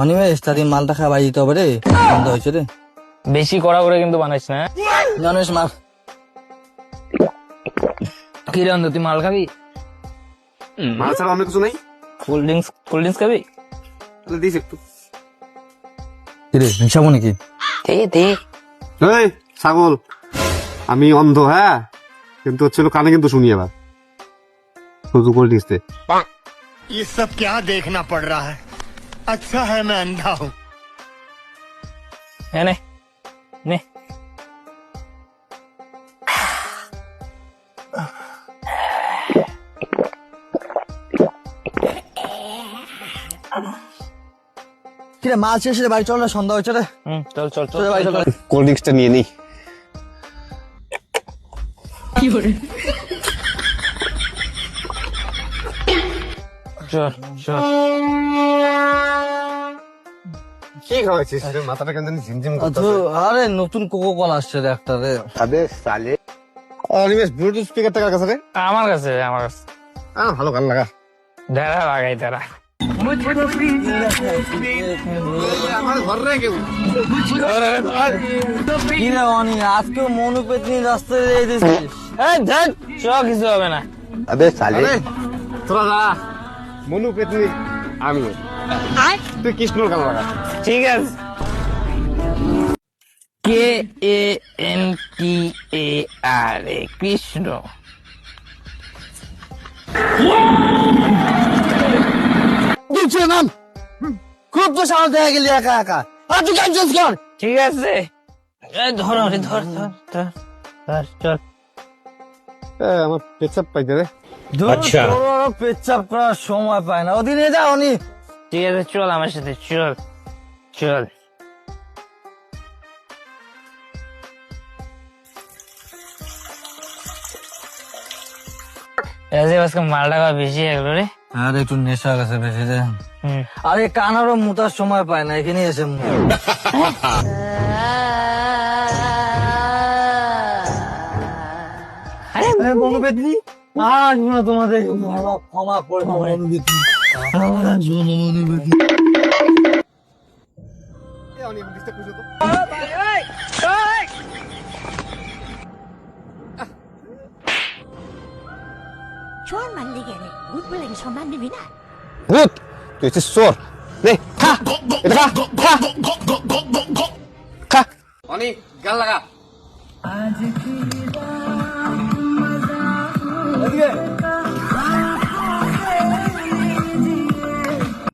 অনিমেষ তাদের মালটা খাবার দিতে হবে রে, বন্ধ হয়েছে রে। বেশি কড়া করে কিন্তু বানাইস না। অনিমেষ মাল কি রে অন্ধ, তুই মাল খাবি? মাল ছাড়া অন্য কিছু নাই? কোল্ড ড্রিঙ্কস খাবি? তাহলে দিস একটু। কিরে মিশাবো নাকি? দে এই ছাগল, আমি অন্ধ, হ্যাঁ, কিন্তু হচ্ছিল কানে কিন্তু শুনি। এবার শুধু করে দিচ্ছে। ये सब क्या देखना पड़ रहा है? अच्छा है मैं अंधा हूँ। নে নে কিরে মাল শেষ রে, বাড়ি চল রে, সন্ধ্যা হয়েছে রে। চল চল চল চল বাড়ি চল। কোল্ড ড্রিঙ্কসটা নিয়ে নিই। চল চল। কি খাওয়াইছিস? মাথাটা কেন জানি ঝিমঝিম করতেছে। আরে নতুন কোকো কলা আসছে রে একটা রে। অনিমেষ ব্লুটুথ স্পিকার টাকার কাছে রে। আমার কাছে ভালো গান লাগা। দাঁড়া লাগাই দাঁড়া। আমার ঘর রে কেউ। কিরে অনি, আজকেও মনু পেতনি রাস্তায় দিয়ে দিছিস? এই ধ্যাৎ, চ কিছু হবে না। আরে তোরা যা, মনু পেতনি আমি, তুই কৃষ্ণর গান লাগা। ঠিক আছে। KANTAR কৃষ্ণ। দিচ্ছে নাম, খুব তো সাহস দেখা গেলি একা একা। আর তুই কাজ কর। ঠিক আছে, ধর রে, ধর ধর ধর ধর, চল। আমার পেছাব পাইতে রে। আচ্ছা, পেচ্ছাপ করার সময় পায় না, ওদিনে যা অনি। ঠিক আছে, চল আমার সাথে, চল চল। আজকে মালটা খাওয়া বেশি হয়ে গেল রে। আর একটু নেশা গেছে বেশি রে। হুম। আরে কানারও মুতার সময় পায় না, এখানে এসে আরে মনু পেতনি আজ না তোমাদের ক্ষমা করে দাও, মনু পেতনি। আমার জন্য মনু পেতনি। চোর মারলি গেলে ভূত বলে কি সম্মান নিবি না? ভূত, তুই হচ্ছিস চোর। নে খা, এটা খা, খা, খা। অনি গান লাগা। এদিকে